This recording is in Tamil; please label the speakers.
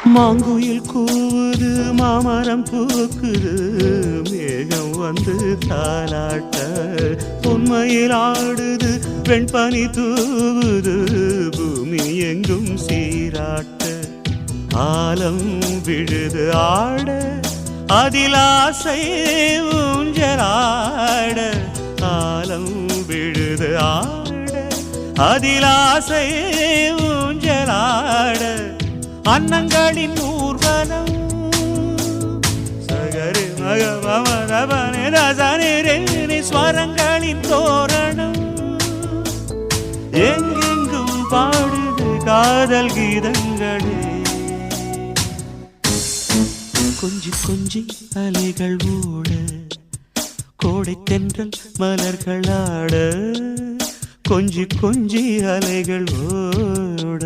Speaker 1: மாங்குயில் கூவுது மாமரம் பூக்குது மேகம் வந்து தாலாட்ட உண்மையில் ஆடுது வெண்பனி தூவுது பூமி எங்கும் சீராட்ட ஆலம் விழுது ஆட அதில் ஆசை ஊஞ்சலாட ஆலம் விழுது ஆட அதில் ஆசை ஊஞ்சலாட அன்னங்களின் ஊர்வலம் சகரி மகமரபனே ரசனே ஸ்வரங்களின் தோரணம் எங்கெங்கும் பாடுது காதல் கீதங்களே கொஞ்சி கொஞ்சி அலைகள் ஓட கோடை தென்றல் மலர்கள் ஆட கொஞ்சி கொஞ்சி அலைகள் ஓட